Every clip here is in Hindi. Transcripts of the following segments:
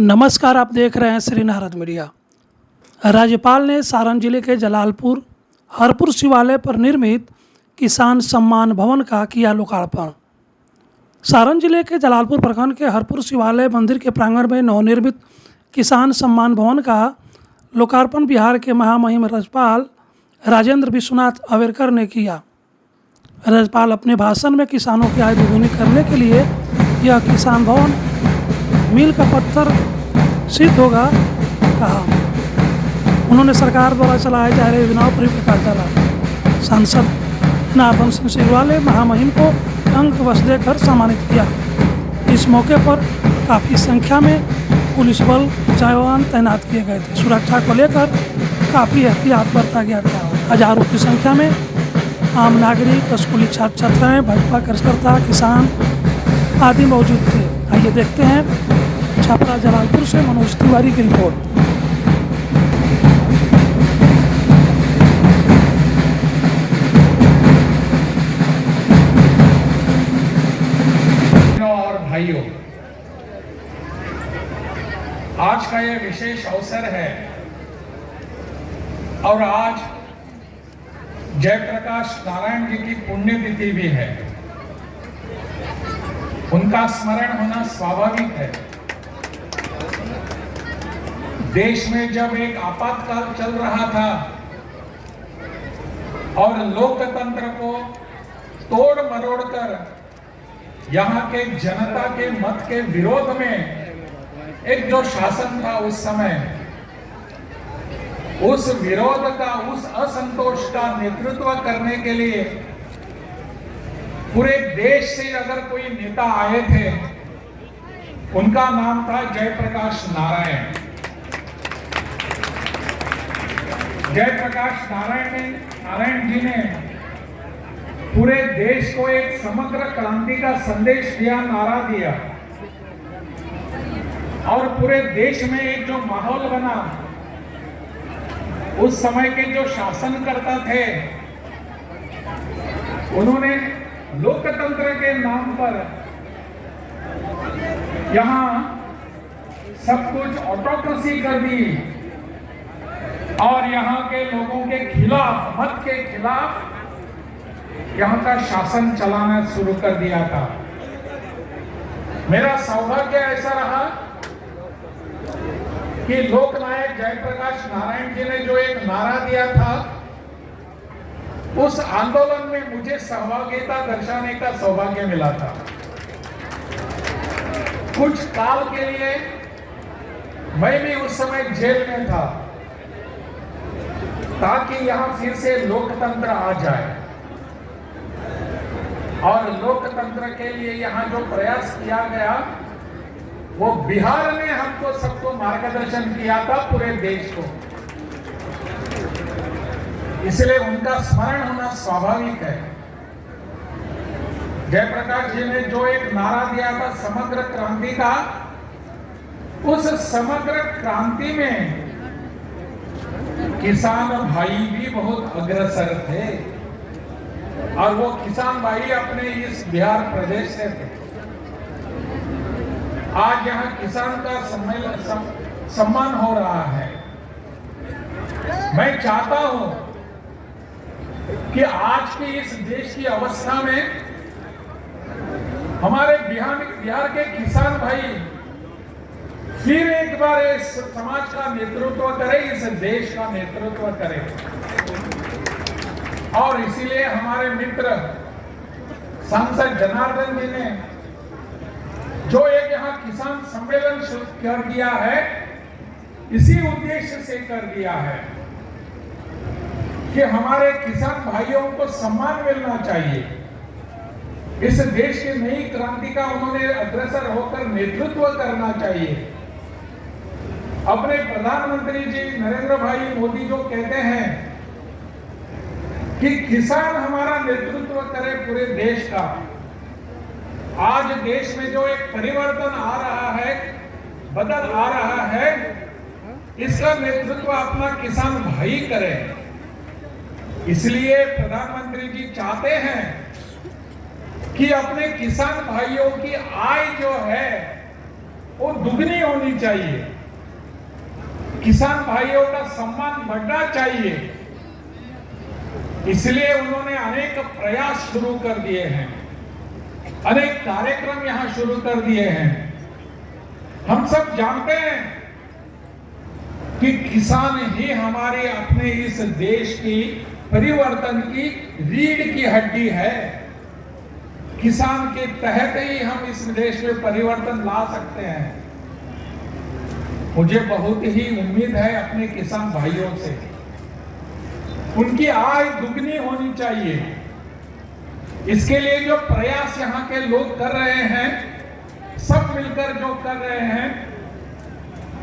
नमस्कार, आप देख रहे हैं श्री नारद मीडिया। राज्यपाल ने सारण जिले के जलालपुर हरपुर शिवालय पर निर्मित किसान सम्मान भवन का किया लोकार्पण। सारण जिले के जलालपुर प्रखंड के हरपुर शिवालय मंदिर के प्रांगण में नवनिर्मित किसान सम्मान भवन का लोकार्पण बिहार के महामहिम राज्यपाल राजेंद्र विश्वनाथ अवेरकर ने किया। राज्यपाल अपने भाषण में किसानों की आय दोगुनी करने के लिए यह किसान भवन मील का पत्थर सिद्ध होगा कहा। उन्होंने सरकार द्वारा चलाए जा रहे योजनाओं पर भी प्रकाश डाला। सांसद जनार्दन सिंह सिग्रीवाल ने महामहिम को अंक वस्त्र देकर सम्मानित किया। इस मौके पर काफ़ी संख्या में पुलिस बल जवान तैनात किए गए थे। सुरक्षा को लेकर काफ़ी एहतियात बरता गया था। हजारों की संख्या में आम नागरिक, स्कूली छात्र छात्राएँ, भाजपा कार्यकर्ता, किसान आदि मौजूद थे। आइए देखते हैं छपरा जलालपुर से मनोज तिवारी की रिपोर्ट। और भाइयों, आज का यह विशेष अवसर है और आज जयप्रकाश नारायण जी की पुण्यतिथि भी है। उनका स्मरण होना स्वाभाविक है। देश में जब एक आपातकाल चल रहा था और लोकतंत्र को तोड़ मरोड़ कर यहाँ के जनता के मत के विरोध में एक जो शासन था उस समय, उस विरोध का, उस असंतोष का नेतृत्व करने के लिए पूरे देश से अगर कोई नेता आए थे, उनका नाम था जयप्रकाश नारायण। जयप्रकाश नारायण जी ने पूरे देश को एक समग्र क्रांति का संदेश दिया, नारा दिया और पूरे देश में एक जो माहौल बना, उस समय के जो शासनकर्ता थे उन्होंने लोकतंत्र के नाम पर यहां सब कुछ ऑटोक्रेसी कर दी और यहां के लोगों के खिलाफ, मत के खिलाफ यहां का शासन चलाना शुरू कर दिया था। मेरा सौभाग्य ऐसा रहा कि लोकनायक जयप्रकाश नारायण जी ने जो एक नारा दिया था, उस आंदोलन में मुझे सहभागिता दर्शाने का सौभाग्य मिला था। कुछ काल के लिए मैं भी उस समय जेल में था ताकि यहां फिर से लोकतंत्र आ जाए और लोकतंत्र के लिए यहां जो प्रयास किया गया वो बिहार ने हमको सबको मार्गदर्शन किया था, पूरे देश को। इसलिए उनका स्मरण होना स्वाभाविक है। जयप्रकाश जी ने जो एक नारा दिया था समग्र क्रांति का, उस समग्र क्रांति में किसान भाई भी बहुत अग्रसर थे और वो किसान भाई अपने इस बिहार प्रदेश से थे। आज यहाँ किसान का सम्मान हो रहा है। मैं चाहता हूं कि आज की इस देश की अवस्था में हमारे बिहार के किसान भाई फिर एक बार इस समाज का नेतृत्व करे, इस देश का नेतृत्व करे। और इसीलिए हमारे मित्र सांसद जनार्दन जी ने जो एक यहाँ किसान सम्मेलन शुरू कर दिया है, इसी उद्देश्य से कर दिया है कि हमारे किसान भाइयों को सम्मान मिलना चाहिए। इस देश की नई क्रांति का उन्होंने अग्रसर होकर नेतृत्व करना चाहिए। अपने प्रधानमंत्री जी नरेंद्र भाई मोदी जो कहते हैं कि किसान हमारा नेतृत्व करे पूरे देश का, आज देश में जो एक परिवर्तन आ रहा है, बदल आ रहा है, इसका नेतृत्व अपना किसान भाई करे। इसलिए प्रधानमंत्री जी चाहते हैं कि अपने किसान भाइयों की आय जो है वो दुगनी होनी चाहिए। किसान भाइयों का सम्मान बढ़ना चाहिए। इसलिए उन्होंने अनेक प्रयास शुरू कर दिए हैं, अनेक कार्यक्रम यहां शुरू कर दिए हैं। हम सब जानते हैं कि किसान ही हमारे अपने इस देश की परिवर्तन की रीढ़ की हड्डी है। किसान के तहत ही हम इस देश में परिवर्तन ला सकते हैं। मुझे बहुत ही उम्मीद है अपने किसान भाइयों से, उनकी आय दुगनी होनी चाहिए। इसके लिए जो प्रयास यहाँ के लोग कर रहे हैं, सब मिलकर जो कर रहे हैं,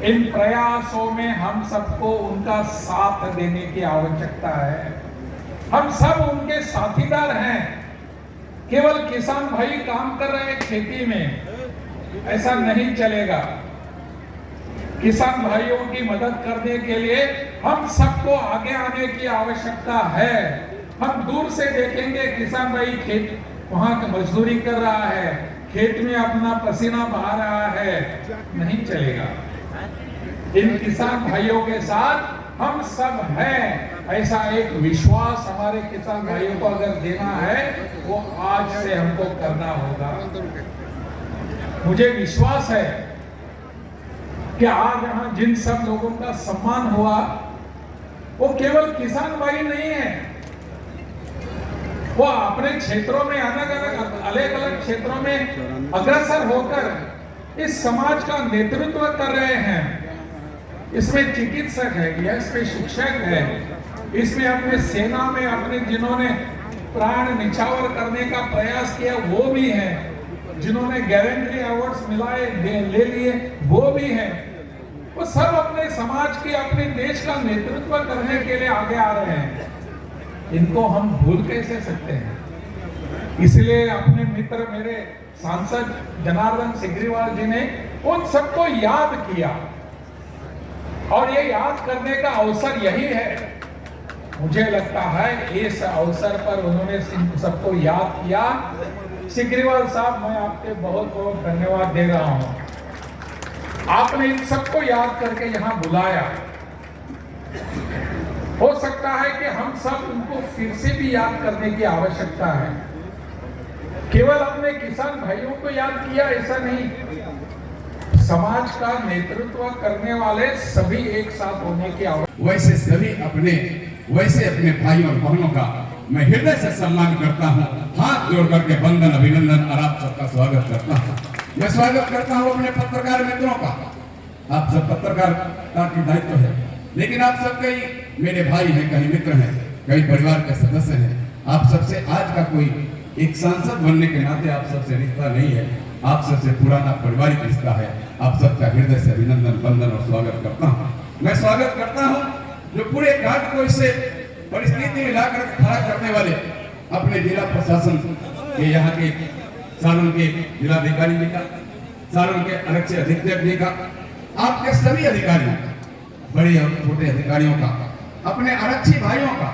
इन प्रयासों में हम सबको उनका साथ देने की आवश्यकता है। हम सब उनके साथीदार हैं। केवल किसान भाई काम कर रहे हैं खेती में, ऐसा नहीं चलेगा। किसान भाइयों की मदद करने के लिए हम सबको आगे आने की आवश्यकता है। हम दूर से देखेंगे किसान भाई खेत वहां मजदूरी कर रहा है, खेत में अपना पसीना बहा रहा है, नहीं चलेगा। इन किसान भाइयों के साथ हम सब हैं, ऐसा एक विश्वास हमारे किसान भाइयों को अगर देना है, वो आज से हमको करना होगा। मुझे विश्वास है कि आज यहाँ जिन सब लोगों का सम्मान हुआ, वो केवल किसान भाई नहीं है, वो अपने क्षेत्रों में अलग अलग क्षेत्रों में अग्रसर होकर इस समाज का नेतृत्व कर रहे हैं। इसमें चिकित्सक है, या इसमें शिक्षक है, इसमें अपने सेना में अपने जिन्होंने प्राण निछावर करने का प्रयास किया वो भी हैं, जिन्होंने गैलेंट्री अवार्ड्स ले लिए वो भी हैं। वो सब अपने समाज के, अपने देश का नेतृत्व करने के लिए आगे आ रहे हैं। इनको हम भूल कैसे सकते हैं? इसलिए अपने मित्र मेरे सांसद जनार्दन सिग्रीवाल जी ने उन सबको याद किया, और ये याद करने का अवसर यही है। मुझे लगता है इस अवसर पर उन्होंने इन सबको याद किया। सिग्रीवाल साहब, मैं आपके बहुत बहुत धन्यवाद दे रहा हूं। आपने इन सबको याद करके यहां बुलाया। हो सकता है कि हम सब उनको फिर से भी याद करने की आवश्यकता है। केवल अपने किसान भाइयों को याद किया ऐसा नहीं, समाज का नेतृत्व करने वाले सभी एक साथ होने की आवश्यकता। वैसे सभी अपने भाई और बहनों का मैं हृदय से सम्मान करता हूँ, हाथ जोड़ करके वंदन अभिनंदन और आप सबका स्वागत करता हूँ। मैं स्वागत करता हूँ अपने पत्रकार मित्रों का। आप सब पत्रकारिता की दायित्व है, लेकिन आप सब कई मेरे भाई हैं, कई मित्र हैं, कई परिवार के सदस्य हैं। आप सबसे आज का कोई एक सांसद बनने के नाते आप सबसे रिश्ता नहीं है, आप सबसे पुराना पारिवारिक रिश्ता है। आप सबका हृदय से अभिनंदन, वंदन और स्वागत करता हूँ। मैं स्वागत करता हूँ जो पूरे घाट को इससे परिस्थिति में लाकर खड़ा करने वाले अपने जिला प्रशासन के, यहाँ के सारण के जिलाधिकारी जी का, सारण के आरक्षी अधीक्षक जी का, आपके सभी अधिकारियों, बड़े और छोटे अधिकारियों का, अपने आरक्षी भाइयों का,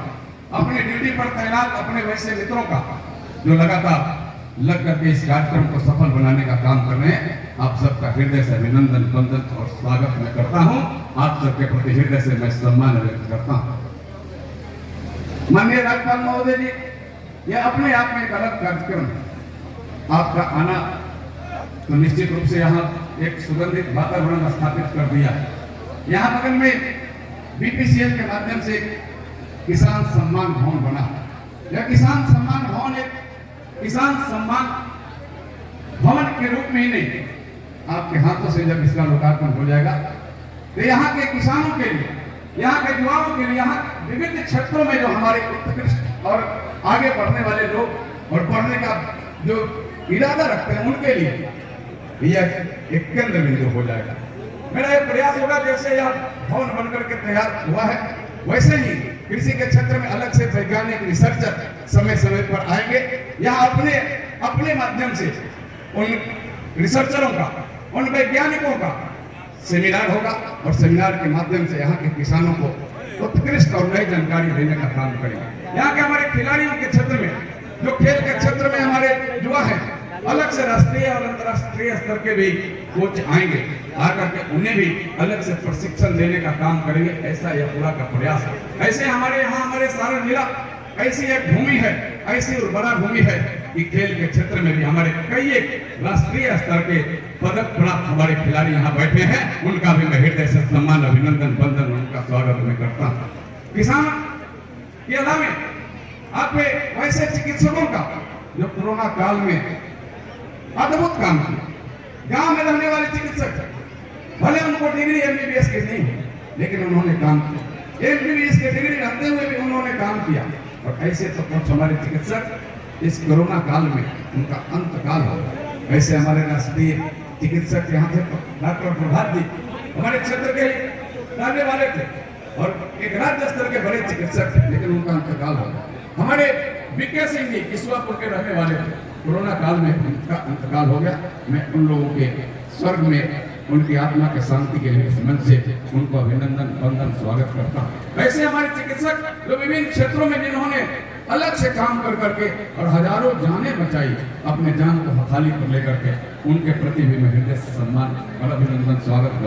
अपने ड्यूटी पर तैनात अपने वैसे मित्रों का, जो लगातार लग करके इस कार्यक्रम को सफल बनाने का काम कर रहे हैं। आप सबका हृदय से अभिनंदन, वंदन और स्वागत मैं करता हूं। आप सबके प्रति हृदय से मैं सम्मान व्यक्त करता हूं। माननीय राज्यपाल महोदय जी, यह अपने आप में एक अलग कार्यक्रम है। आपका आना तो निश्चित रूप से यहाँ एक सुगंधित वातावरण स्थापित कर दिया है। यहाँ बगल में बीपीसीएल के माध्यम से किसान सम्मान भवन बना। यह किसान सम्मान भवन एक किसान सम्मान भवन के रूप में ही नहीं, आपके हाथों से जब इसका लोकार्पण हो जाएगा तो यहाँ के किसानों के लिए, यहाँ के युवाओं के लिए, यहाँ विभिन्न क्षेत्रों में जो हमारे उत्कृष्ट और आगे बढ़ने वाले लोग और बढ़ने का जो इरादा रखते हैं उनके लिए यह एक केंद्र बिंदु हो जाएगा। मेरा यह प्रयास होगा, जैसे यह भवन बनकर के तैयार हुआ है, वैसे ही कृषि के क्षेत्र में अलग से वैज्ञानिक रिसर्चर समय समय पर आएंगे। यहाँ अपने माध्यम से उन रिसर्चरों का, उन वैज्ञानिकों का सेमिनार होगा, और सेमिनार के माध्यम से यहाँ के किसानों को उत्कृष्ट और नई जानकारी देने का काम करेंगे। यहाँ के हमारे खिलाड़ियों के क्षेत्र में, जो खेल के क्षेत्र में हमारे युवा हैं, अलग से राष्ट्रीय और अंतर्राष्ट्रीय स्तर के भी कोच आएंगे, आकर के उन्हें भी अलग से प्रशिक्षण देने का काम करेंगे। ऐसा यह पूरा का प्रयास है। ऐसे हमारे यहाँ हमारे सारण जिला ऐसी एक भूमि है, ऐसी उर्वरा भूमि है कि खेल के क्षेत्र में भी हमारे कई एक राष्ट्रीय स्तर के पदक प्राप्त हमारे खिलाड़ी यहाँ बैठे हैं। उनका भी मैं हृदय से सम्मान, अभिनंदन, वंदन, उनका स्वागत मैं करता हूँ। किसान के अलावा आप वैसे चिकित्सकों का जो कोरोना काल में अद्भुत काम किया, गांव में रहने वाले चिकित्सक, भले उनको डिग्री एमबीबीएस की नहीं है, लेकिन उन्होंने काम किया। एमबीबीएस की डिग्री रखते हुए भी उन्होंने काम किया। और ऐसे तो कुछ हमारे चिकित्सक इस कोरोना काल में उनका अंत काल हो। ऐसे हमारे राष्ट्रीय चिकित्सक यहाँ थे डॉक्टर प्रभात जी, हमारे क्षेत्र के रहने वाले थे और एक राज्य स्तर के बड़े चिकित्सक थे, लेकिन उनका अंतकाल हो गया। हमारे बीके सिंह जी किस्वापुर के रहने वाले थे, कोरोना काल में उनका अंतकाल हो गया। मैं उन लोगों के स्वर्ग में उनकी आत्मा के शांति के लिए इस मन से उनको अभिनंदन, वंदन, स्वागत करता हूँ। ऐसे हमारे चिकित्सक जो विभिन्न क्षेत्रों में जिन्होंने अलग से काम कर करके और हजारों जानें बचाई, अपने जान को हथेली पर लेकर के, उनके प्रति भी मैं हृदय से सम्मान और अभिनंदन, स्वागत